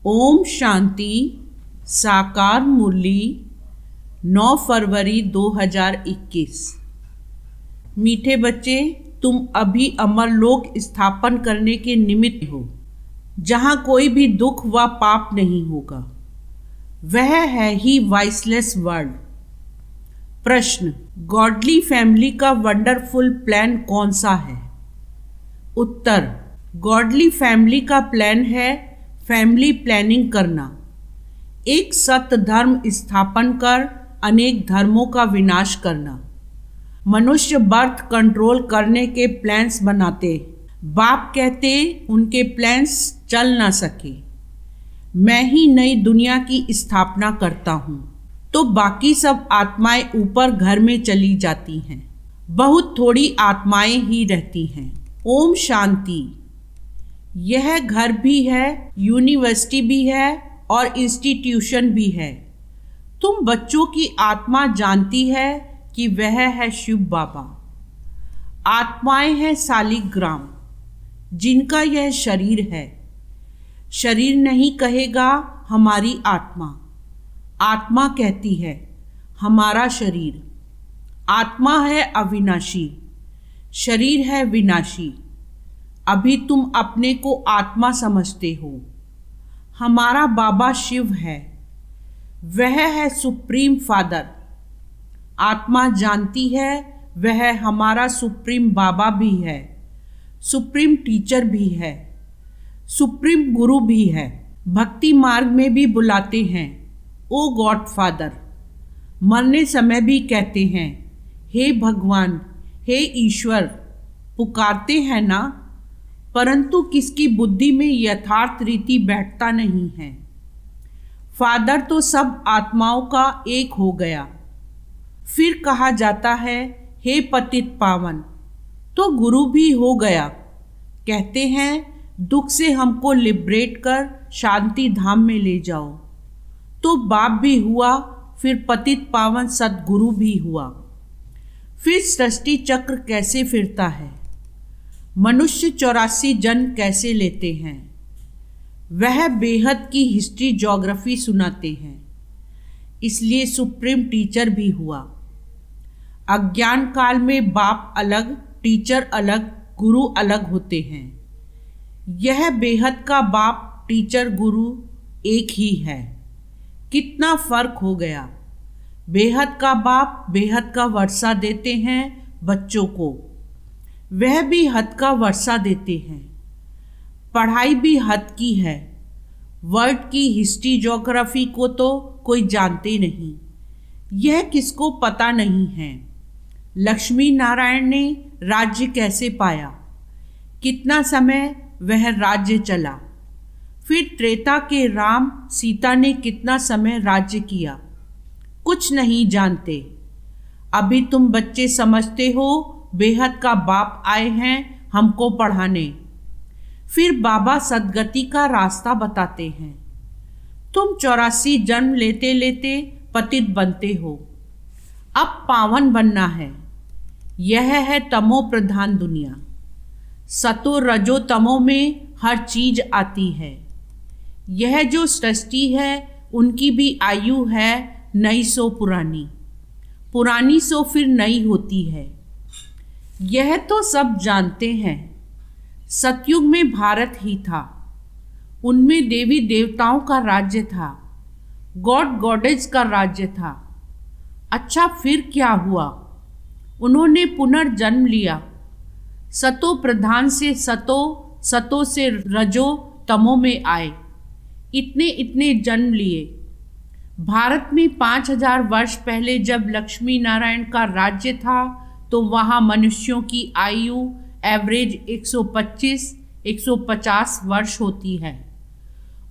ओम शांति। साकार मुरली 9 फरवरी 2021। मीठे बच्चे, तुम अभी अमरलोक स्थापन करने के निमित्त हो, जहाँ कोई भी दुख व पाप नहीं होगा। वह है ही वॉइसलेस वर्ल्ड। प्रश्न: गॉडली फैमिली का वंडरफुल प्लान कौन सा है? उत्तर: गॉडली फैमिली का प्लान है फैमिली प्लानिंग करना, एक सत्य धर्म स्थापन कर अनेक धर्मों का विनाश करना। मनुष्य बर्थ कंट्रोल करने के प्लान्स बनाते, बाप कहते उनके प्लान्स चल ना सके। मैं ही नई दुनिया की स्थापना करता हूँ, तो बाकी सब आत्माएं ऊपर घर में चली जाती हैं, बहुत थोड़ी आत्माएं ही रहती हैं। ओम शांति। यह घर भी है, यूनिवर्सिटी भी है और इंस्टीट्यूशन भी है। तुम बच्चों की आत्मा जानती है कि वह है शिव बाबा। आत्माएं हैं सालिग्राम, जिनका यह शरीर है। शरीर नहीं कहेगा हमारी आत्मा, आत्मा कहती है हमारा शरीर। आत्मा है अविनाशी, शरीर है विनाशी। अभी तुम अपने को आत्मा समझते हो। हमारा बाबा शिव है, वह है सुप्रीम फादर। आत्मा जानती है वह हमारा सुप्रीम बाबा भी है, सुप्रीम टीचर भी है, सुप्रीम गुरु भी है। भक्ति मार्ग में भी बुलाते हैं ओ गॉड फादर। मरने समय भी कहते हैं हे भगवान, हे ईश्वर। पुकारते हैं ना, परंतु किसकी बुद्धि में यथार्थ रीति बैठता नहीं है। फादर तो सब आत्माओं का एक हो गया। फिर कहा जाता है हे पतित पावन, तो गुरु भी हो गया। कहते हैं दुख से हमको लिबरेट कर शांति धाम में ले जाओ। तो बाप भी हुआ, फिर पतित पावन सद्गुरु भी हुआ। फिर सृष्टि चक्र कैसे फिरता है, मनुष्य 84 जन्म कैसे लेते हैं, वह बेहद की हिस्ट्री ज्योग्राफी सुनाते हैं। इसलिए सुप्रीम टीचर भी हुआ। अज्ञान काल में बाप अलग, टीचर अलग, गुरु अलग होते हैं। यह बेहद का बाप, टीचर, गुरु एक ही है। कितना फर्क हो गया। बेहद का बाप बेहद का वर्षा देते हैं बच्चों को, वह भी हद का वर्षा देते हैं। पढ़ाई भी हद की है। वर्ल्ड की हिस्ट्री ज्योग्राफी को तो कोई जानते नहीं, यह किसको पता नहीं है। लक्ष्मी नारायण ने राज्य कैसे पाया, कितना समय वह राज्य चला। फिर त्रेता के राम सीता ने कितना समय राज्य किया, कुछ नहीं जानते। अभी तुम बच्चे समझते हो बेहद का बाप आए हैं हमको पढ़ाने। फिर बाबा सदगति का रास्ता बताते हैं। तुम 84 जन्म लेते लेते पतित बनते हो, अब पावन बनना है। यह है तमो प्रधान दुनिया। सतो रजो तमो में हर चीज आती है। यह जो सृष्टि है उनकी भी आयु है नई सो पुरानी, पुरानी सो फिर नई होती है। यह तो सब जानते हैं। सतयुग में भारत ही था, उनमें देवी देवताओं का राज्य था, गॉड गॉडेज का राज्य था। अच्छा, फिर क्या हुआ? उन्होंने पुनर्जन्म लिया। सतो प्रधान से सतो, सतो से रजो तमो में आए। इतने इतने जन्म लिए। भारत में 5000 वर्ष पहले जब लक्ष्मी नारायण का राज्य था, तो वहाँ मनुष्यों की आयु एवरेज 125-150 वर्ष होती है।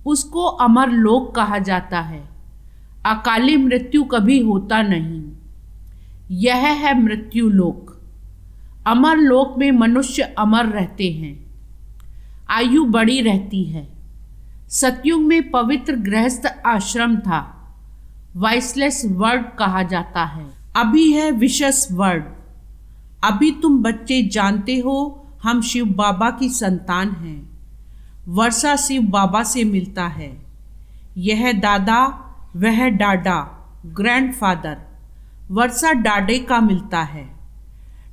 उसको अमर लोक कहा जाता है। अकाली मृत्यु कभी होता नहीं। यह है मृत्यु लोक। अमर लोक में मनुष्य अमर रहते हैं, आयु बड़ी रहती है। सतयुग में पवित्र गृहस्थ आश्रम था, वॉइसलेस वर्ड कहा जाता है। अभी है विशेष वर्ड। अभी तुम बच्चे जानते हो हम शिव बाबा की संतान हैं। वर्षा शिव बाबा से मिलता है। यह दादा, वह डाडा, ग्रैंडफादर। वर्षा डाडे का मिलता है।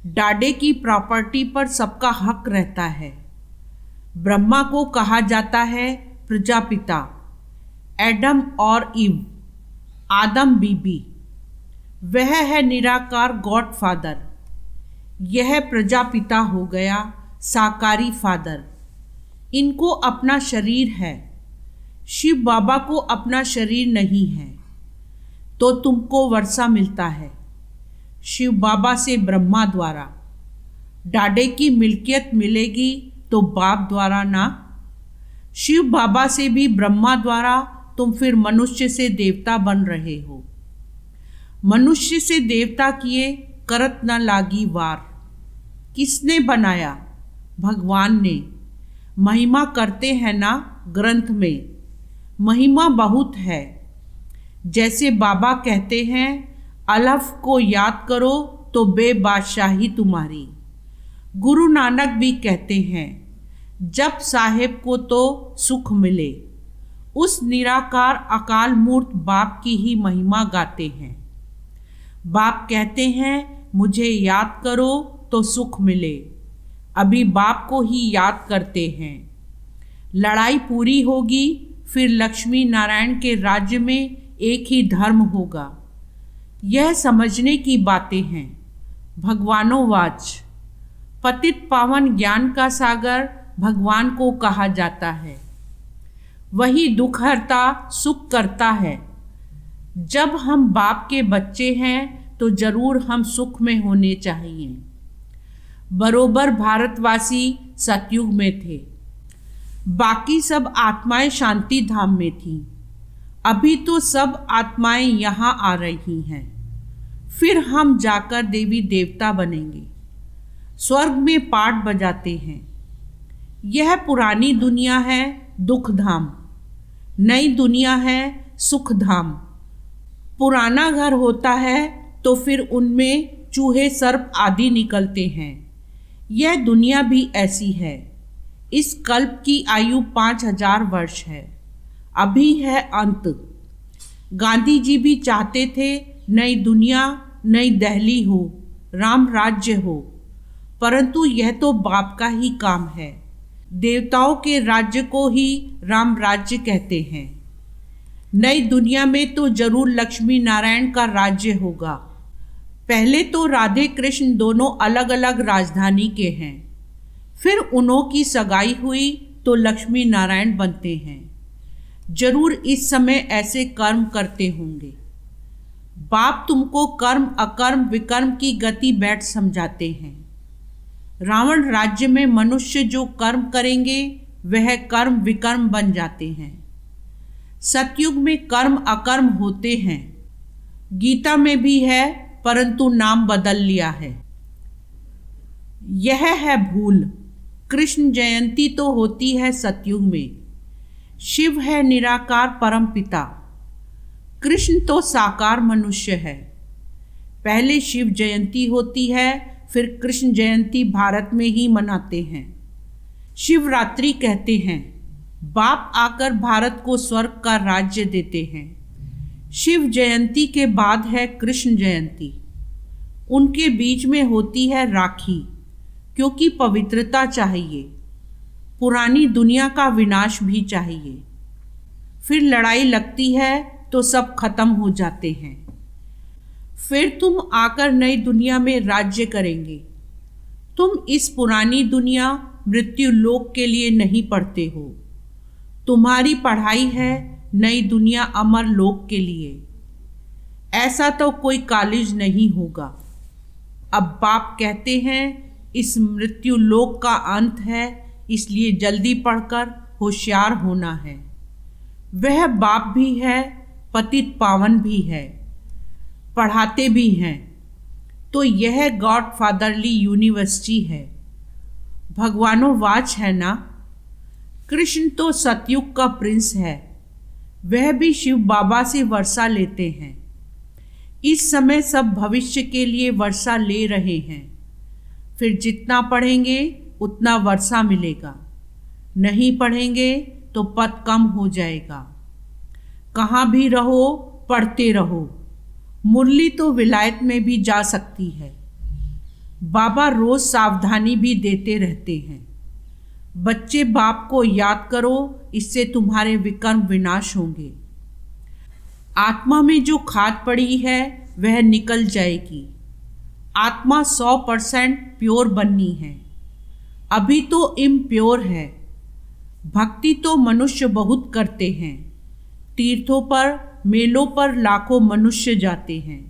डाडे की प्रॉपर्टी पर सबका हक रहता है। ब्रह्मा को कहा जाता है प्रजापिता, एडम और इव, आदम बीबी। वह है निराकार गॉडफादर। यह प्रजापिता हो गया साकारी फादर। इनको अपना शरीर है। शिव बाबा को अपना शरीर नहीं है, तो तुमको वर्षा मिलता है शिव बाबा से ब्रह्मा द्वारा। डाडे की मिल्कियत मिलेगी तो बाप द्वारा ना। शिव बाबा से भी ब्रह्मा द्वारा तुम फिर मनुष्य से देवता बन रहे हो। मनुष्य से देवता किए करत न लागी वार। किसने बनाया? भगवान ने। महिमा करते हैं ना ग्रंथ में, महिमा बहुत है। जैसे बाबा कहते हैं, अलफ को याद करो तो बेबादशाही तुम्हारी। गुरु नानक भी कहते हैं, जब साहेब को तो सुख मिले। उस निराकार अकाल मूर्त बाप की ही महिमा गाते हैं। बाप कहते हैं, मुझे याद करो तो सुख मिले। अभी बाप को ही याद करते हैं। लड़ाई पूरी होगी, फिर लक्ष्मी नारायण के राज्य में एक ही धर्म होगा। यह समझने की बातें हैं। भगवानोवाच। पतित पावन ज्ञान का सागर भगवान को कहा जाता है। वही दुख हरता सुख करता है। जब हम बाप के बच्चे हैं तो जरूर हम सुख में होने चाहिए। बरोबर भारतवासी सतयुग में थे। बाकी सब आत्माएं शांति धाम में थीं। अभी तो सब आत्माएं यहाँ आ रही हैं। फिर हम जाकर देवी देवता बनेंगे। स्वर्ग में पाठ बजाते हैं। यह पुरानी दुनिया है दुख धाम, नई दुनिया है सुख धाम। पुराना घर होता है तो फिर उनमें चूहे सर्प आदि निकलते हैं। यह दुनिया भी ऐसी है। इस कल्प की आयु 5000 वर्ष है। अभी है अंत। गांधी जी भी चाहते थे नई दुनिया, नई दिल्ली हो, राम राज्य हो, परंतु यह तो बाप का ही काम है। देवताओं के राज्य को ही राम राज्य कहते हैं। नई दुनिया में तो जरूर लक्ष्मी नारायण का राज्य होगा। पहले तो राधे कृष्ण दोनों अलग अलग राजधानी के हैं, फिर उन्हों की सगाई हुई तो लक्ष्मी नारायण बनते हैं। जरूर इस समय ऐसे कर्म करते होंगे। बाप तुमको कर्म अकर्म विकर्म की गति बैठ समझाते हैं। रावण राज्य में मनुष्य जो कर्म करेंगे वह कर्म विकर्म बन जाते हैं। सतयुग में कर्म अकर्म होते हैं। गीता में भी है, परंतु नाम बदल लिया है। यह है भूल। कृष्ण जयंती तो होती है सतयुग में। शिव है निराकार परम पिता। कृष्ण तो साकार मनुष्य है। पहले शिव जयंती होती है, फिर कृष्ण जयंती भारत में ही मनाते हैं। शिवरात्रि कहते हैं। बाप आकर भारत को स्वर्ग का राज्य देते हैं। शिव जयंती के बाद है कृष्ण जयंती। उनके बीच में होती है राखी, क्योंकि पवित्रता चाहिए। पुरानी दुनिया का विनाश भी चाहिए। फिर लड़ाई लगती है तो सब खत्म हो जाते हैं। फिर तुम आकर नई दुनिया में राज्य करेंगे। तुम इस पुरानी दुनिया मृत्यु लोक के लिए नहीं पढ़ते हो। तुम्हारी पढ़ाई है नई दुनिया अमर लोक के लिए। ऐसा तो कोई कॉलेज नहीं होगा। अब बाप कहते हैं इस मृत्यु लोक का अंत है, इसलिए जल्दी पढ़कर होशियार होना है। वह बाप भी है, पतित पावन भी है, पढ़ाते भी हैं। तो यह गॉड फादरली यूनिवर्सिटी है। भगवानोवाच है ना। कृष्ण तो सतयुग का प्रिंस है। वह भी शिव बाबा से वर्षा लेते हैं। इस समय सब भविष्य के लिए वर्षा ले रहे हैं। फिर जितना पढ़ेंगे उतना वर्षा मिलेगा। नहीं पढ़ेंगे तो पद कम हो जाएगा। कहाँ भी रहो पढ़ते रहो। मुरली तो विलायत में भी जा सकती है। बाबा रोज सावधानी भी देते रहते हैं। बच्चे बाप को याद करो, इससे तुम्हारे विकर्म विनाश होंगे। आत्मा में जो खाद पड़ी है वह निकल जाएगी। आत्मा 100% प्योर बननी है, अभी तो इम्प्योर है। भक्ति तो मनुष्य बहुत करते हैं। तीर्थों पर मेलों पर लाखों मनुष्य जाते हैं।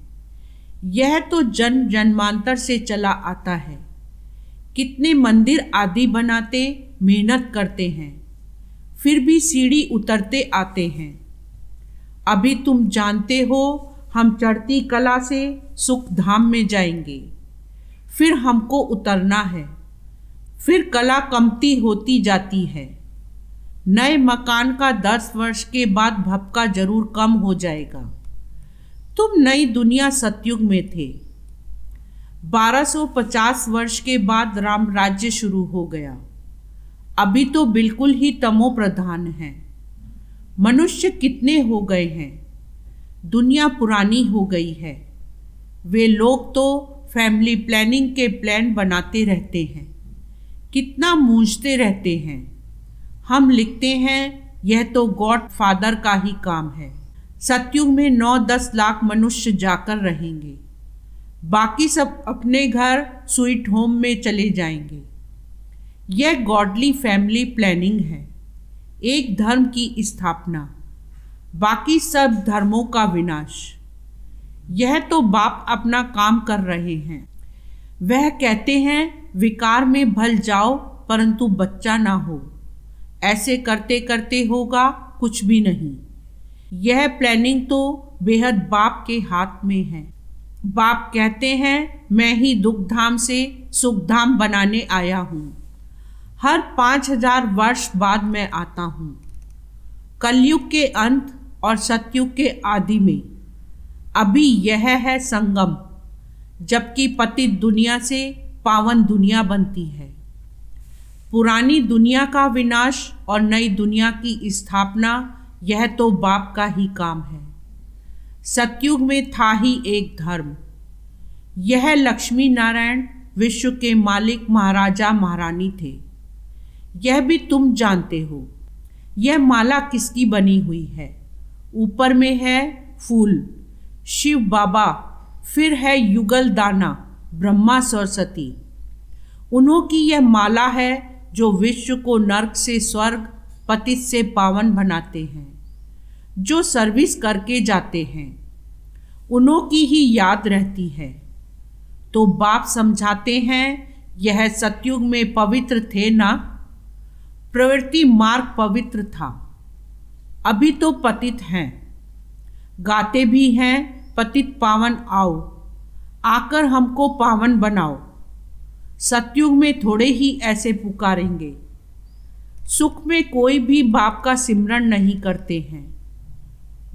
यह तो जन्म जन्मांतर से चला आता है। कितने मंदिर आदि बनाते, मेहनत करते हैं, फिर भी सीढ़ी उतरते आते हैं। अभी तुम जानते हो हम चढ़ती कला से सुख धाम में जाएंगे, फिर हमको उतरना है। फिर कला कमती होती जाती है। नए मकान का 10 वर्ष के बाद भपका जरूर कम हो जाएगा। तुम नई दुनिया सतयुग में थे। 1250 वर्ष के बाद राम राज्य शुरू हो गया। अभी तो बिल्कुल ही तमो प्रधान है। मनुष्य कितने हो गए हैं, दुनिया पुरानी हो गई है। वे लोग तो फैमिली प्लानिंग के प्लान बनाते रहते हैं, कितना मूंझते रहते हैं। हम लिखते हैं यह तो गॉड फादर का ही काम है। सतयुग में 9-10 लाख मनुष्य जाकर रहेंगे, बाकी सब अपने घर स्वीट होम में चले जाएंगे। यह गॉडली फैमिली प्लानिंग है। एक धर्म की स्थापना, बाकी सब धर्मों का विनाश। यह तो बाप अपना काम कर रहे हैं। वह कहते हैं विकार में भल जाओ परंतु बच्चा ना हो। ऐसे करते करते होगा कुछ भी नहीं। यह प्लानिंग तो बेहद बाप के हाथ में है। बाप कहते हैं मैं ही दुख धाम से सुख धाम बनाने आया हूँ। हर 5000 वर्ष बाद मैं आता हूँ। कलयुग के अंत और सतयुग के आदि में अभी यह है संगम, जबकि पतित दुनिया से पावन दुनिया बनती है। पुरानी दुनिया का विनाश और नई दुनिया की स्थापना, यह तो बाप का ही काम है। सतयुग में था ही एक धर्म। यह लक्ष्मी नारायण विश्व के मालिक महाराजा महारानी थे। यह भी तुम जानते हो। यह माला किसकी बनी हुई है? ऊपर में है फूल शिव बाबा, फिर है युगल दाना ब्रह्मा सरस्वती। उन्हों की यह माला है जो विश्व को नर्क से स्वर्ग, पतित से पावन बनाते हैं। जो सर्विस करके जाते हैं उन्हों की ही याद रहती है। तो बाप समझाते हैं यह सतयुग में पवित्र थे ना। प्रवृत्ति मार्ग पवित्र था, अभी तो पतित हैं। गाते भी हैं पतित पावन आओ, आकर हमको पावन बनाओ। सतयुग में थोड़े ही ऐसे पुकारेंगे। सुख में कोई भी बाप का सिमरन नहीं करते हैं,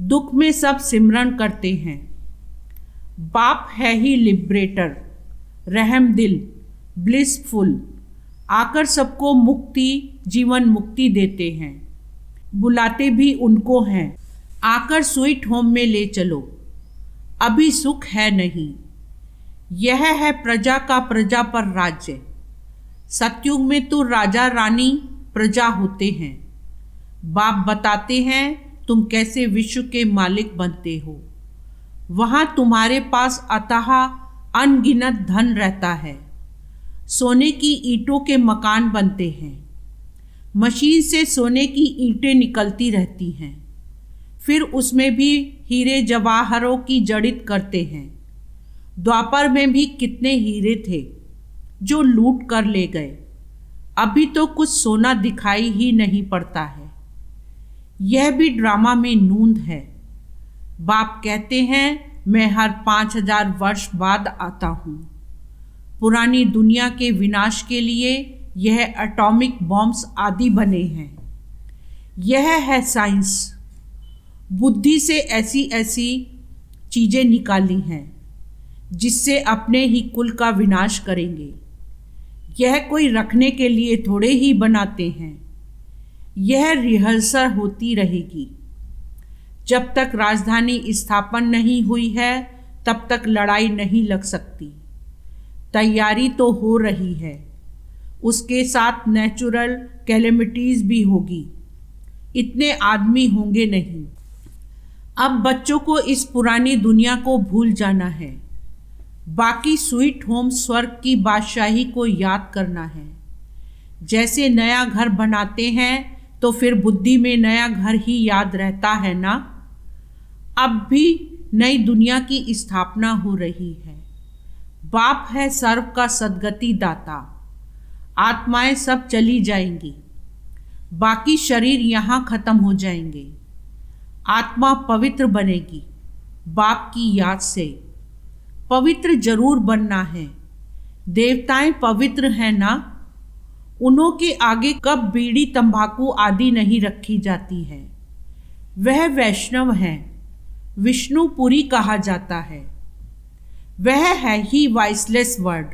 दुख में सब सिमरन करते हैं। बाप है ही लिबरेटर, रहम दिल, ब्लिसफुल, आकर सबको मुक्ति जीवन मुक्ति देते हैं। बुलाते भी उनको हैं, आकर स्वीट होम में ले चलो। अभी सुख है नहीं। यह है प्रजा का प्रजा पर राज्य। सतयुग में तो राजा रानी प्रजा होते हैं। बाप बताते हैं तुम कैसे विश्व के मालिक बनते हो। वहाँ तुम्हारे पास अथाह अनगिनत धन रहता है। सोने की ईंटों के मकान बनते हैं। मशीन से सोने की ईंटें निकलती रहती हैं, फिर उसमें भी हीरे जवाहरों की जड़ित करते हैं। द्वापर में भी कितने हीरे थे जो लूट कर ले गए। अभी तो कुछ सोना दिखाई ही नहीं पड़ता है। यह भी ड्रामा में नूंद है। बाप कहते हैं मैं हर 5000 वर्ष बाद आता हूँ। पुरानी दुनिया के विनाश के लिए यह एटॉमिक बॉम्ब्स आदि बने हैं। यह है साइंस। बुद्धि से ऐसी ऐसी चीज़ें निकाली हैं जिससे अपने ही कुल का विनाश करेंगे। यह कोई रखने के लिए थोड़े ही बनाते हैं। यह रिहर्सल होती रहेगी। जब तक राजधानी स्थापन नहीं हुई है तब तक लड़ाई नहीं लग सकती। तैयारी तो हो रही है, उसके साथ नेचुरल कैलेमिटीज़ भी होगी। इतने आदमी होंगे नहीं। अब बच्चों को इस पुरानी दुनिया को भूल जाना है। बाकी स्वीट होम स्वर्ग की बादशाही को याद करना है। जैसे नया घर बनाते हैं तो फिर बुद्धि में नया घर ही याद रहता है ना। अब भी नई दुनिया की स्थापना हो रही है। बाप है सर्व का सद्गति दाता। आत्माएं सब चली जाएंगी, बाकी शरीर यहाँ खत्म हो जाएंगे। आत्मा पवित्र बनेगी बाप की याद से। पवित्र जरूर बनना है। देवताएं पवित्र हैं ना, उन्हों के आगे कब बीड़ी तंबाकू आदि नहीं रखी जाती है। वह वैष्णव है, विष्णुपुरी कहा जाता है। वह है ही वॉइसलेस वर्ड,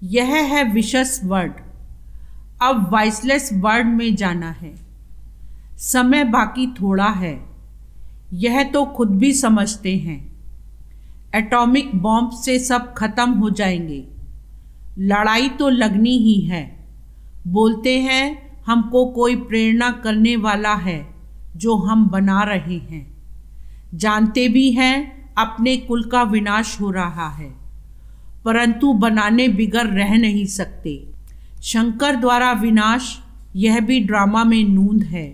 यह है विशस वर्ड। अब वॉइसलेस वर्ड में जाना है। समय बाकी थोड़ा है, यह तो खुद भी समझते हैं। एटॉमिक बॉम्ब से सब खत्म हो जाएंगे। लड़ाई तो लगनी ही है। बोलते हैं हमको कोई प्रेरणा करने वाला है जो हम बना रहे हैं। जानते भी हैं अपने कुल का विनाश हो रहा है, परंतु बनाने बिगर रह नहीं सकते। शंकर द्वारा विनाश, यह भी ड्रामा में नूंद है।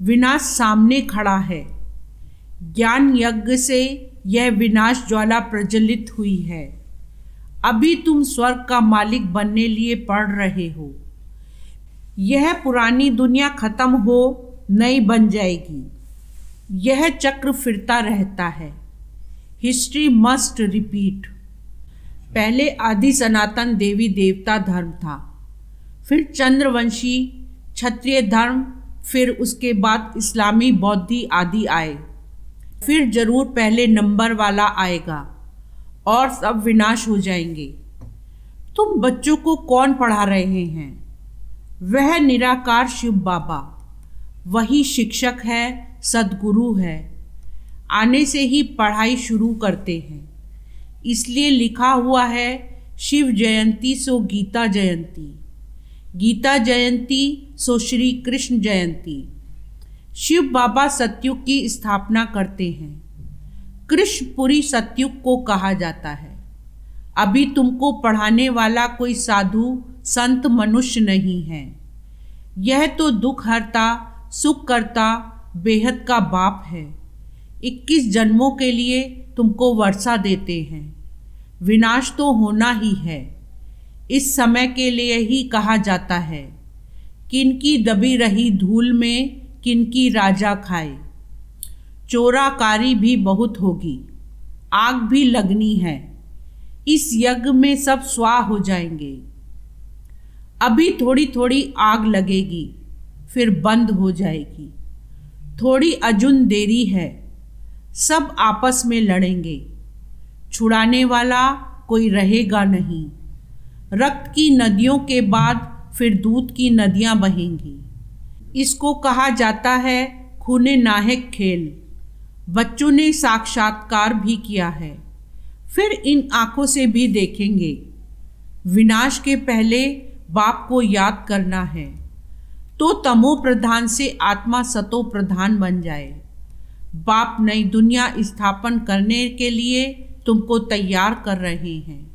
विनाश सामने खड़ा है। ज्ञान यज्ञ से यह विनाश ज्वाला प्रज्वलित हुई है। अभी तुम स्वर्ग का मालिक बनने लिए पढ़ रहे हो। यह पुरानी दुनिया खत्म हो, नई बन जाएगी। यह चक्र फिरता रहता है। History must repeat. पहले आदि सनातन देवी देवता धर्म था, फिर चंद्रवंशी क्षत्रिय धर्म, फिर उसके बाद इस्लामी बौद्धि आदि आए। फिर जरूर पहले नंबर वाला आएगा और सब विनाश हो जाएंगे। तुम बच्चों को कौन पढ़ा रहे हैं? वह निराकार शिव बाबा, वही शिक्षक है, सद्गुरु है। आने से ही पढ़ाई शुरू करते हैं। इसलिए लिखा हुआ है शिव जयंती सो गीता जयंती, गीता जयंती सो श्री कृष्ण जयंती। शिव बाबा सतयुग की स्थापना करते हैं। कृष्णपुरी सतयुग को कहा जाता है। अभी तुमको पढ़ाने वाला कोई साधु संत मनुष्य नहीं है। यह तो दुख हरता सुख करता बेहद का बाप है। 21 जन्मों के लिए तुमको वर्षा देते हैं। विनाश तो होना ही है। इस समय के लिए ही कहा जाता है, किनकी दबी रही धूल में किनकी राजा खाए। चोराकारी भी बहुत होगी, आग भी लगनी है। इस यज्ञ में सब स्वाह हो जाएंगे। अभी थोड़ी थोड़ी आग लगेगी, फिर बंद हो जाएगी। थोड़ी अजुन देरी है, सब आपस में लड़ेंगे। छुड़ाने वाला कोई रहेगा नहीं। रक्त की नदियों के बाद फिर दूध की नदियां बहेंगी। इसको कहा जाता है खूने नाहक खेल। बच्चों ने साक्षात्कार भी किया है, फिर इन आँखों से भी देखेंगे। विनाश के पहले बाप को याद करना है, तो तमो प्रधान से आत्मा सतो प्रधान बन जाए। बाप नई दुनिया स्थापन करने के लिए तुमको तैयार कर रहे हैं।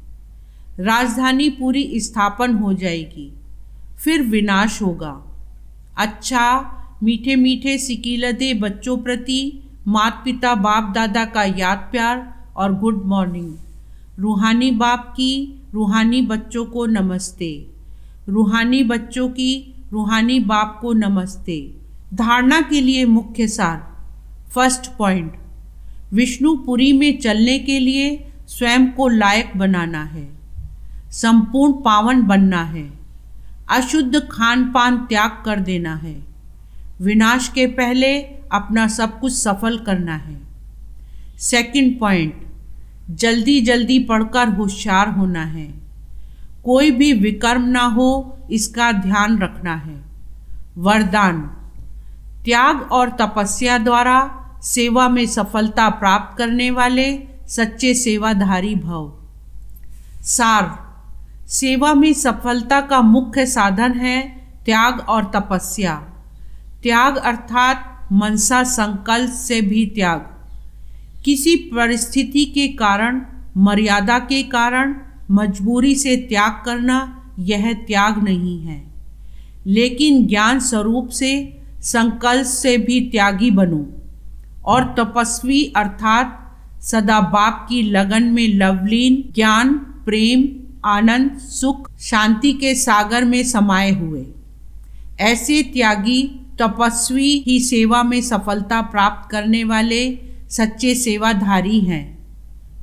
राजधानी पूरी स्थापन हो जाएगी, फिर विनाश होगा। अच्छा, मीठे मीठे सिकीलदे बच्चों प्रति माता पिता बाप दादा का याद प्यार और गुड मॉर्निंग। रूहानी बाप की रूहानी बच्चों को नमस्ते। रूहानी बच्चों की रूहानी बाप को नमस्ते। धारणा के लिए मुख्य सार। फर्स्ट पॉइंट, विष्णुपुरी में चलने के लिए स्वयं को लायक बनाना है। संपूर्ण पावन बनना है। अशुद्ध खान पान त्याग कर देना है। विनाश के पहले अपना सब कुछ सफल करना है। सेकंड पॉइंट, जल्दी जल्दी पढ़कर होशियार होना है। कोई भी विकर्म ना हो, इसका ध्यान रखना है। वरदान, त्याग और तपस्या द्वारा सेवा में सफलता प्राप्त करने वाले सच्चे सेवाधारी भव। सार, सेवा में सफलता का मुख्य साधन है त्याग और तपस्या। त्याग अर्थात मनसा संकल्प से भी त्याग। किसी परिस्थिति के कारण, मर्यादा के कारण मजबूरी से त्याग करना यह त्याग नहीं है, लेकिन ज्ञान स्वरूप से संकल्प से भी त्यागी बनो। और तपस्वी अर्थात सदा बाप की लगन में लवलीन, ज्ञान, प्रेम, आनंद, सुख, शांति के सागर में समाये हुए। ऐसे त्यागी तपस्वी ही सेवा में सफलता प्राप्त करने वाले सच्चे सेवाधारी हैं।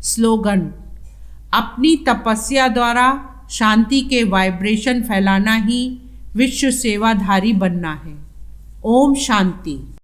स्लोगन, अपनी तपस्या द्वारा शांति के वाइब्रेशन फैलाना ही विश्व सेवाधारी बनना है। ओम शांति।